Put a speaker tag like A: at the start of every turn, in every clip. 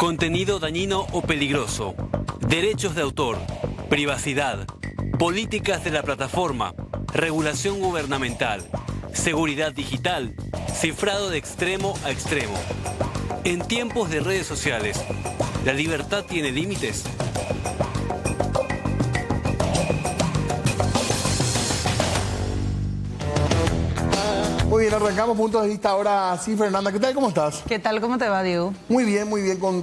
A: Contenido dañino o peligroso. Derechos de autor. Privacidad. Políticas de la plataforma. Regulación gubernamental. Seguridad digital. Cifrado de extremo a extremo. En tiempos de redes sociales, ¿la libertad tiene límites?
B: Muy bien, arrancamos puntos de vista ahora sí, Fernanda. ¿Qué tal? ¿Cómo estás?
C: ¿Qué tal? ¿Cómo te va, Diego?
B: Muy bien,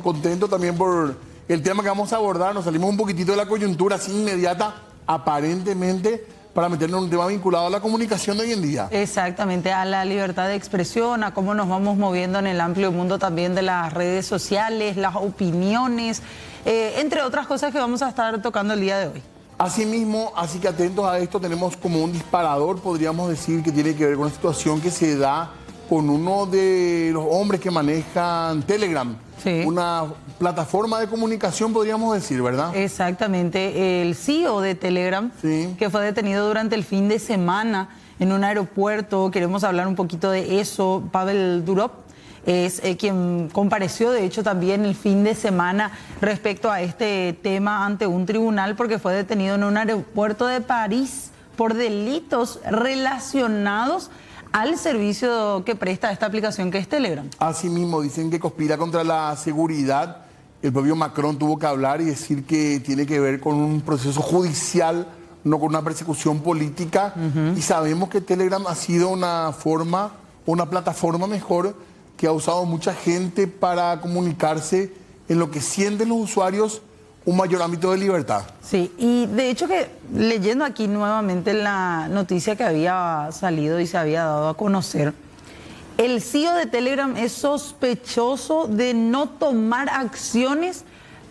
B: contento también por el tema que vamos a abordar. Nos salimos un poquitito de la coyuntura así inmediata, aparentemente, para meternos en un tema vinculado a la comunicación de hoy en día.
C: Exactamente, a la libertad de expresión, a cómo nos vamos moviendo en el amplio mundo también de las redes sociales, las opiniones, entre otras cosas que vamos a estar tocando el día de hoy.
B: Asimismo, así que atentos a esto, tenemos como un disparador, podríamos decir, que tiene que ver con una situación que se da con uno de los hombres que manejan Telegram.
C: Sí.
B: Una plataforma de comunicación, podríamos decir, ¿verdad?
C: Exactamente, el CEO de Telegram,
B: Sí.
C: que fue detenido durante el fin de semana en un aeropuerto. Queremos hablar un poquito de eso. Pavel Durov es quien compareció, de hecho, también el fin de semana respecto a este tema ante un tribunal, porque fue detenido en un aeropuerto de París por delitos relacionados al servicio que presta esta aplicación que es Telegram.
B: Asimismo, dicen que conspira contra la seguridad. El propio Macron tuvo que hablar y decir que tiene que ver con un proceso judicial, no con una persecución política. Y sabemos que Telegram ha sido una plataforma mejor, que ha usado mucha gente para comunicarse en lo que sienten los usuarios, un mayor ámbito de libertad.
C: Sí, y de hecho que leyendo aquí nuevamente la noticia que había salido y se había dado a conocer, el CEO de Telegram es sospechoso de no tomar acciones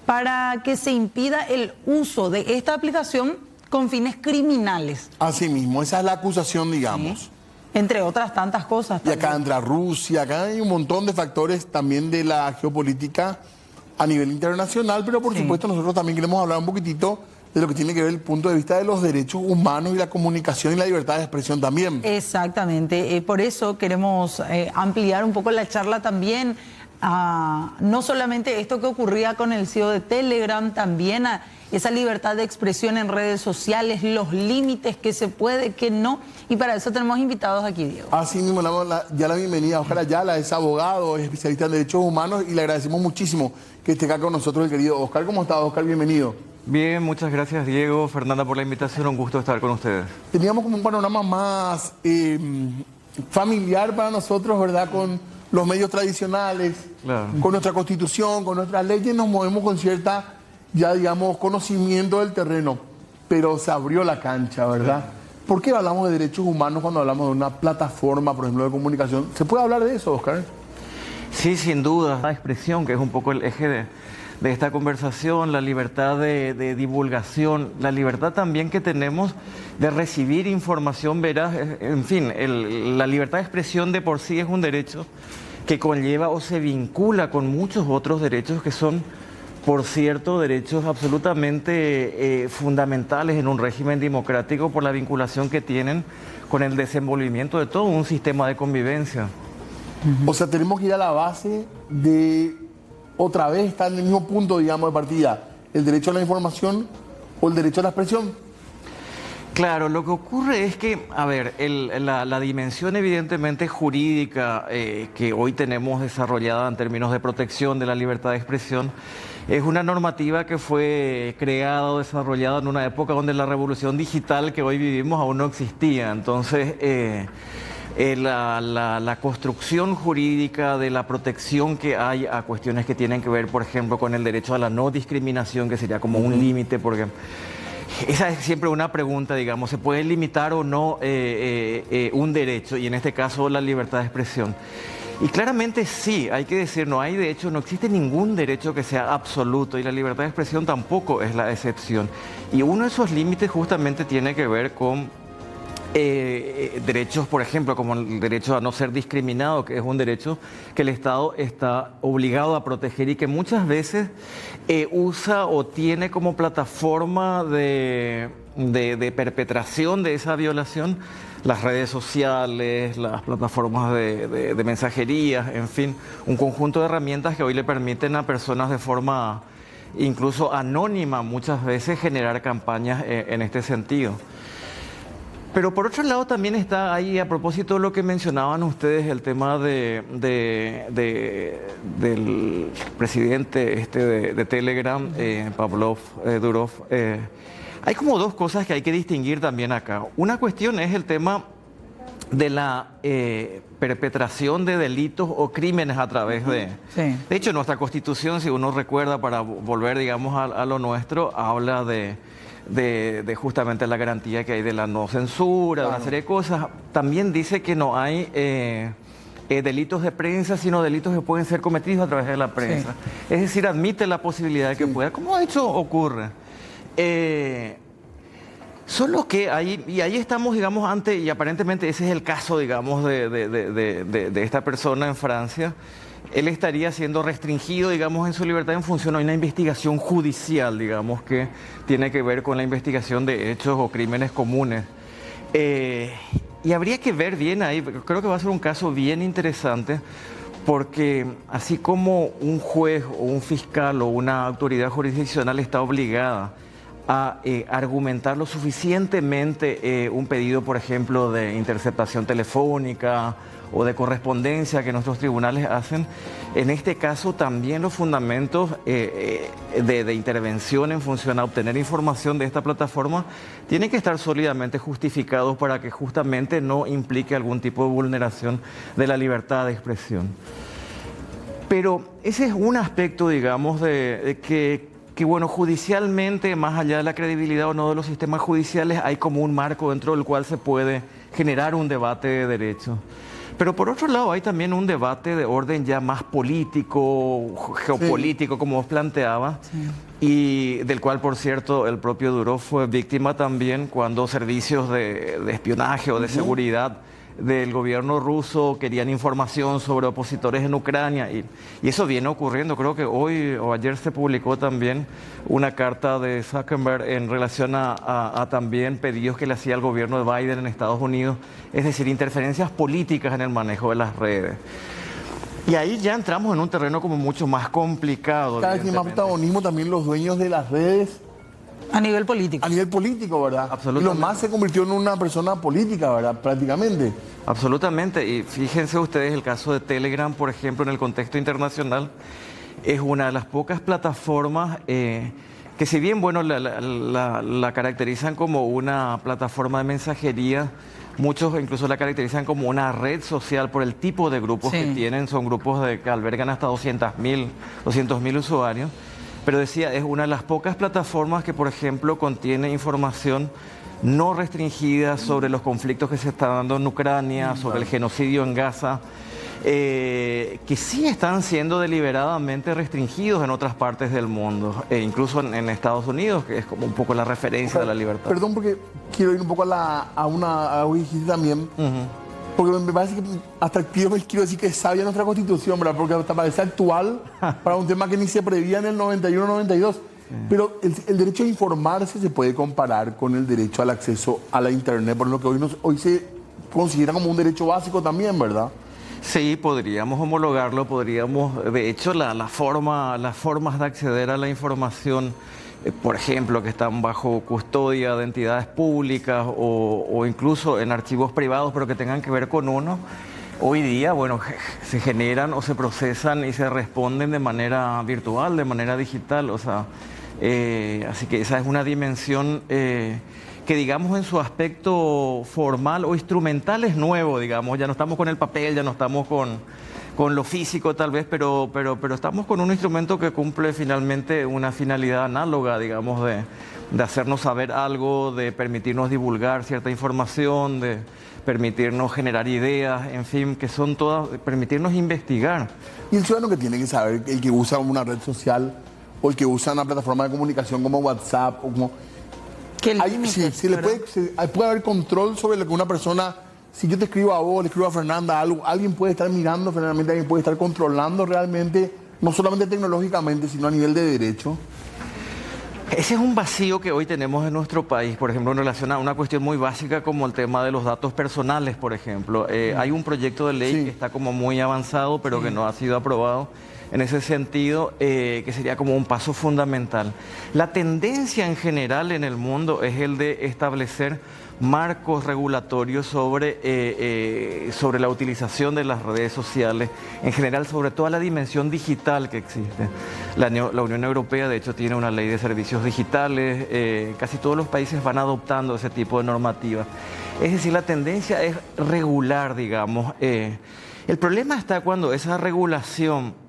C: para que se impida el uso de esta aplicación con fines criminales.
B: Asimismo, esa es la acusación, digamos.
C: Sí. Entre otras tantas cosas.
B: Y acá entra Rusia, acá hay un montón de factores también de la geopolítica a nivel internacional, pero por supuesto nosotros también queremos hablar un poquitito de lo que tiene que ver el punto de vista de los derechos humanos y la comunicación y la libertad de expresión también.
C: Exactamente, por eso queremos ampliar un poco la charla también a no solamente esto que ocurría con el CEO de Telegram, también a esa libertad de expresión en redes sociales, los límites que se puede, que no, y para eso tenemos invitados aquí, Diego.
B: Así mismo, ya la bienvenida a Oscar Ayala, es abogado, es especialista en derechos humanos y le agradecemos muchísimo que esté acá con nosotros el querido Oscar. ¿Cómo está, Oscar? Bienvenido.
D: Bien, muchas gracias, Diego, Fernanda, por la invitación, un gusto estar con ustedes.
B: Teníamos como un panorama más familiar para nosotros, ¿verdad? Con los medios tradicionales,
D: Claro.
B: con nuestra constitución, con nuestras leyes, nos movemos con cierta, ya digamos, conocimiento del terreno, pero se abrió la cancha, ¿verdad? ¿Por qué hablamos de derechos humanos cuando hablamos de una plataforma, por ejemplo, de comunicación? ¿Se puede hablar de eso, Oscar?
D: Sí, sin duda, la expresión, que es un poco el eje de esta conversación, la libertad de divulgación, la libertad también que tenemos de recibir información veraz, en fin, la libertad de expresión de por sí es un derecho que conlleva o se vincula con muchos otros derechos que son, por cierto, derechos absolutamente fundamentales en un régimen democrático por la vinculación que tienen con el desenvolvimiento de todo un sistema de convivencia.
B: O sea, tenemos que ir a la base de, otra vez, estar en el mismo punto, digamos, de partida, el derecho a la información o el derecho a la expresión.
D: Claro, lo que ocurre es que, a ver, la dimensión evidentemente jurídica que hoy tenemos desarrollada en términos de protección de la libertad de expresión es una normativa que fue creada o desarrollada en una época donde la revolución digital que hoy vivimos aún no existía. Entonces, la construcción jurídica de la protección que hay a cuestiones que tienen que ver, por ejemplo, con el derecho a la no discriminación, que sería como un límite, porque esa es siempre una pregunta, digamos, ¿se puede limitar o no un derecho? Y en este caso la libertad de expresión. Y claramente sí, hay que decir, no hay de hecho, no existe ningún derecho que sea absoluto y la libertad de expresión tampoco es la excepción. Y uno de esos límites justamente tiene que ver con derechos, por ejemplo, como el derecho a no ser discriminado, que es un derecho que el Estado está obligado a proteger y que muchas veces usa o tiene como plataforma de perpetración de esa violación las redes sociales, las plataformas de mensajería, en fin, un conjunto de herramientas que hoy le permiten a personas de forma incluso anónima muchas veces generar campañas en este sentido. Pero por otro lado también está ahí, a propósito de lo que mencionaban ustedes, el tema del presidente de Telegram, Pavlov Durov. Hay como dos cosas que hay que distinguir también acá. Una cuestión es el tema de la perpetración de delitos o crímenes a través de...
C: Sí.
D: De hecho, nuestra Constitución, si uno recuerda, para volver, digamos, a lo nuestro, habla de justamente la garantía que hay de la no censura, claro, una serie de cosas. También dice que no hay delitos de prensa, sino delitos que pueden ser cometidos a través de la prensa. Sí. Es decir, admite la posibilidad de que pueda, como de hecho ocurre. Solo que ahí, y ahí estamos, digamos, ante, y aparentemente ese es el caso, digamos, de esta persona en Francia. Él estaría siendo restringido, digamos, en su libertad en función a una investigación judicial, digamos, que tiene que ver con la investigación de hechos o crímenes comunes. Y habría que ver bien ahí, creo que va a ser un caso bien interesante, porque así como un juez o un fiscal o una autoridad jurisdiccional está obligada a argumentar lo suficientemente un pedido, por ejemplo, de interceptación telefónica o de correspondencia que nuestros tribunales hacen, en este caso también los fundamentos de intervención en función a obtener información de esta plataforma tienen que estar sólidamente justificados para que justamente no implique algún tipo de vulneración de la libertad de expresión. Pero ese es un aspecto, digamos, de que bueno, judicialmente, más allá de la credibilidad o no de los sistemas judiciales, hay como un marco dentro del cual se puede generar un debate de derecho. Pero por otro lado hay también un debate de orden ya más político, geopolítico, como vos planteabas, y del cual, por cierto, el propio Durov fue víctima también cuando servicios de espionaje o de seguridad del gobierno ruso querían información sobre opositores en Ucrania y eso viene ocurriendo. Creo que hoy o ayer se publicó también una carta de Zuckerberg en relación a también pedidos que le hacía el gobierno de Biden en Estados Unidos, es decir, interferencias políticas en el manejo de las redes. Y ahí ya entramos en un terreno como mucho más complicado.
B: Cada vez tiene más protagonismo también los dueños de las redes.
C: A nivel político.
B: A nivel político, ¿verdad?
D: Absolutamente.
B: Y lo más se convirtió en una persona política, ¿verdad? Prácticamente.
D: Absolutamente. Y fíjense ustedes, el caso de Telegram, por ejemplo, en el contexto internacional, es una de las pocas plataformas que si bien, bueno, la caracterizan como una plataforma de mensajería, muchos incluso la caracterizan como una red social por el tipo de grupos que tienen. Son grupos que albergan hasta 200.000 usuarios. Pero decía, es una de las pocas plataformas que, por ejemplo, contiene información no restringida sobre los conflictos que se están dando en Ucrania, sobre el genocidio en Gaza, que sí están siendo deliberadamente restringidos en otras partes del mundo, incluso en Estados Unidos, que es como un poco la referencia de la libertad.
B: Perdón, porque quiero ir un poco a algo que dijiste también. Porque me parece que hasta quiero decir que es sabia nuestra Constitución, ¿verdad? Porque hasta parece actual para un tema que ni se prevía en el 91-92. Pero el derecho a informarse se puede comparar con el derecho al acceso a la Internet, por lo que hoy se considera como un derecho básico también, ¿verdad?
D: Sí, podríamos homologarlo, de hecho, las formas de acceder a la información, por ejemplo, que están bajo custodia de entidades públicas o incluso en archivos privados, pero que tengan que ver con uno, hoy día, bueno, se generan o se procesan y se responden de manera virtual, de manera digital, o sea, así que esa es una dimensión que, digamos, en su aspecto formal o instrumental es nuevo, digamos, ya no estamos con el papel, ya no estamos con lo físico tal vez, pero estamos con un instrumento que cumple finalmente una finalidad análoga, digamos, de hacernos saber algo, de permitirnos divulgar cierta información, de permitirnos generar ideas, en fin, que son todas, permitirnos investigar.
B: Y el ciudadano que tiene que saber, el que usa una red social o el que usa una plataforma de comunicación como WhatsApp o como... puede haber control sobre lo que una persona... Si yo te escribo a vos, le escribo a Fernanda algo, alguien puede estar mirando, finalmente alguien puede estar controlando realmente, no solamente tecnológicamente, sino a nivel de derecho.
D: Ese es un vacío que hoy tenemos en nuestro país, por ejemplo, en relación a una cuestión muy básica como el tema de los datos personales, por ejemplo. Hay un proyecto de ley que está como muy avanzado, pero que no ha sido aprobado en ese sentido, que sería como un paso fundamental. La tendencia en general en el mundo es el de establecer marcos regulatorios sobre la utilización de las redes sociales, en general sobre toda la dimensión digital que existe. La Unión Europea, de hecho, tiene una ley de servicios digitales, casi todos los países van adoptando ese tipo de normativa. Es decir, la tendencia es regular, digamos. El problema está cuando esa regulación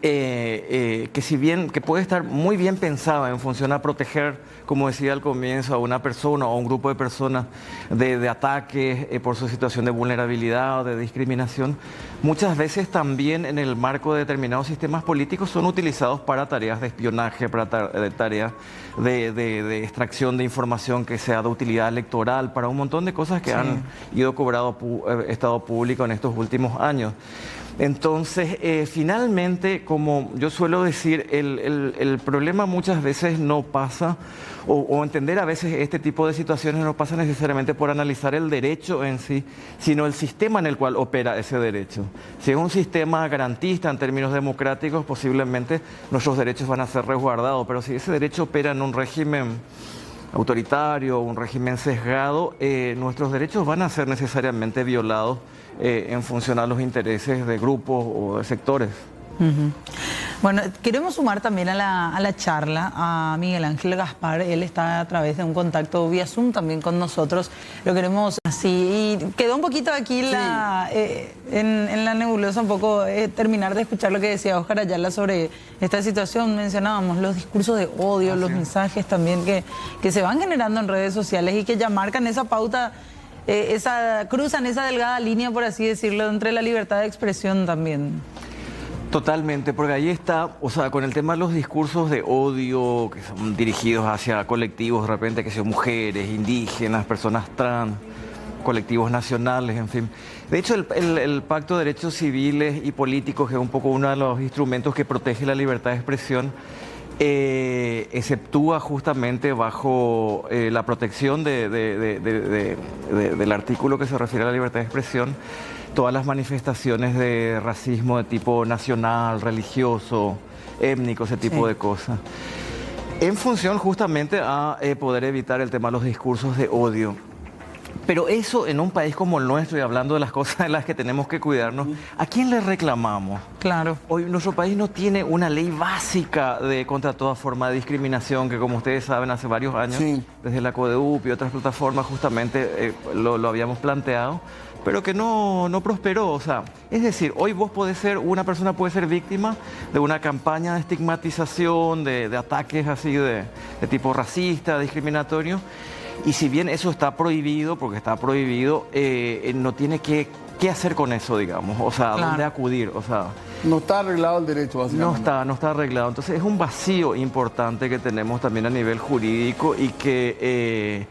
D: que si bien que puede estar muy bien pensada en función a proteger, como decía al comienzo, a una persona o a un grupo de personas de ataques por su situación de vulnerabilidad o de discriminación, muchas veces también en el marco de determinados sistemas políticos son utilizados para tareas de espionaje, para tareas de extracción de información que sea de utilidad electoral, para un montón de cosas que han ido cobrado Estado público en estos últimos años. Entonces, finalmente, como yo suelo decir, el problema muchas veces no pasa, o entender a veces este tipo de situaciones no pasa necesariamente por analizar el derecho en sí, sino el sistema en el cual opera ese derecho. Si es un sistema garantista en términos democráticos, posiblemente nuestros derechos van a ser resguardados, pero si ese derecho opera en un régimen autoritario, un régimen sesgado, nuestros derechos van a ser necesariamente violados en función a los intereses de grupos o de sectores.
C: Bueno, queremos sumar también a la charla a Miguel Ángel Gaspar. Él está a través de un contacto vía Zoom también con nosotros. Lo queremos así. Y quedó un poquito aquí en la nebulosa, un poco terminar de escuchar lo que decía Óscar Ayala sobre esta situación. Mencionábamos los discursos de odio, los mensajes también que se van generando en redes sociales y que ya marcan esa pauta, cruzan esa delgada línea, por así decirlo, entre la libertad de expresión también.
D: Totalmente, porque ahí está, o sea, con el tema de los discursos de odio que son dirigidos hacia colectivos, de repente, que sean mujeres, indígenas, personas trans, colectivos nacionales, en fin. De hecho, el Pacto de Derechos Civiles y Políticos, que es un poco uno de los instrumentos que protege la libertad de expresión, exceptúa justamente bajo la protección del artículo que se refiere a la libertad de expresión, todas las manifestaciones de racismo de tipo nacional, religioso, étnico, ese tipo de cosas. En función justamente a poder evitar el tema de los discursos de odio. Pero eso en un país como el nuestro, y hablando de las cosas en las que tenemos que cuidarnos, ¿a quién le reclamamos?
C: Claro.
D: Hoy nuestro país no tiene una ley básica contra toda forma de discriminación, que como ustedes saben hace varios años, desde la CODEUP y otras plataformas justamente lo habíamos planteado, pero que no prosperó. O sea, es decir, hoy una persona puede ser víctima de una campaña de estigmatización, de ataques así de tipo racista, discriminatorio, y si bien eso está prohibido, porque está prohibido, no tiene qué hacer con eso, digamos, o sea, ¿a dónde acudir? O sea,
B: no está arreglado el derecho, básicamente.
D: No está arreglado. Entonces es un vacío importante que tenemos también a nivel jurídico y que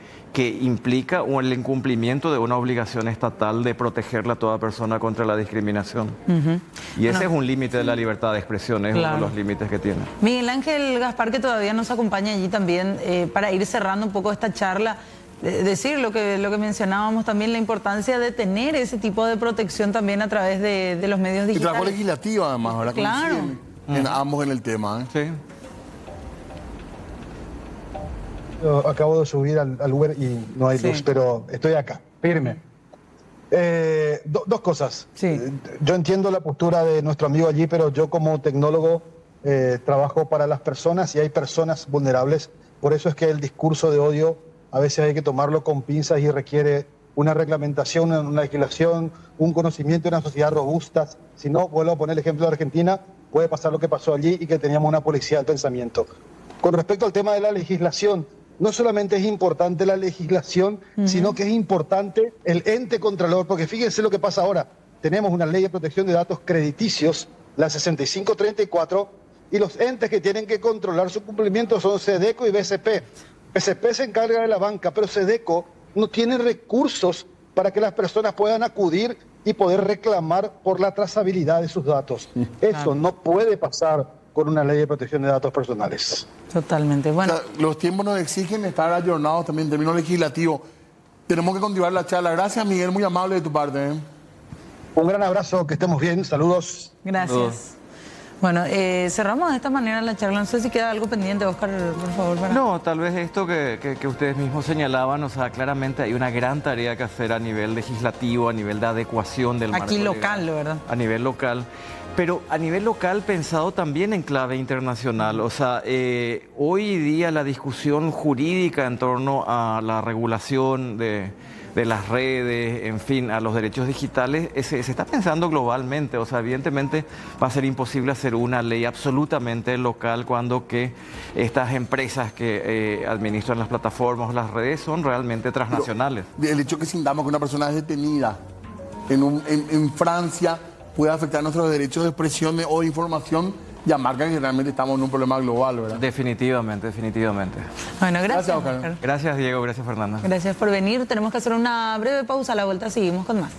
D: implica el incumplimiento de una obligación estatal de protegerla a toda persona contra la discriminación. Y ese es un límite de la libertad de expresión, es uno de los límites que tiene.
C: Miguel Ángel Gaspar, que todavía nos acompaña allí también, para ir cerrando un poco esta charla, decir lo que mencionábamos también, la importancia de tener ese tipo de protección también a través de los medios digitales.
B: Y trabajo legislativo además, ¿verdad?
C: Claro.
B: Ambos en el tema.
D: Sí.
E: Yo acabo de subir al Uber y no hay luz, pero estoy acá, firme. Dos cosas. Yo entiendo la postura de nuestro amigo allí, pero yo como tecnólogo trabajo para las personas y hay personas vulnerables. Por eso es que el discurso de odio a veces hay que tomarlo con pinzas y requiere una reglamentación, una legislación, un conocimiento de una sociedad robusta. Si no, vuelvo a poner el ejemplo de Argentina, puede pasar lo que pasó allí y que teníamos una policía del pensamiento. Con respecto al tema de la legislación, no solamente es importante la legislación, sino que es importante el ente contralor, porque fíjense lo que pasa ahora. Tenemos una ley de protección de datos crediticios, la 6534, y los entes que tienen que controlar su cumplimiento son SEDECO y BCP. BCP se encarga de la banca, pero SEDECO no tiene recursos para que las personas puedan acudir y poder reclamar por la trazabilidad de sus datos. Eso no puede pasar con una ley de protección de datos personales.
C: Totalmente. Bueno,
B: O sea, los tiempos nos exigen estar ayornados también en términos legislativos. Tenemos que continuar la charla. Gracias, Miguel, muy amable de tu parte.
E: Un gran abrazo, que estemos bien, saludos.
C: gracias.
D: Saludos.
C: Bueno, cerramos de esta manera la charla. No sé si queda algo pendiente, Oscar, por favor. Para...
D: No, tal vez esto que ustedes mismos señalaban, o sea, claramente hay una gran tarea que hacer a nivel legislativo, a nivel de adecuación del marco
C: Aquí
D: legal,
C: local, ¿verdad?
D: a nivel local. Pero a nivel local pensado también en clave internacional. O sea, hoy día la discusión jurídica en torno a la regulación de las redes, en fin, a los derechos digitales, se está pensando globalmente. O sea, evidentemente va a ser imposible hacer una ley absolutamente local cuando que estas empresas que administran las plataformas o las redes son realmente transnacionales.
B: Pero el hecho que sintamos que una persona es detenida en Francia puede afectar nuestros derechos de expresión o de información, ya marca que realmente estamos en un problema global, ¿verdad?
D: Definitivamente, definitivamente.
C: Bueno, gracias,
B: Oscar.
C: Oscar.
D: Gracias, Diego. Gracias, Fernanda.
C: Gracias por venir. Tenemos que hacer una breve pausa. A la vuelta seguimos con más.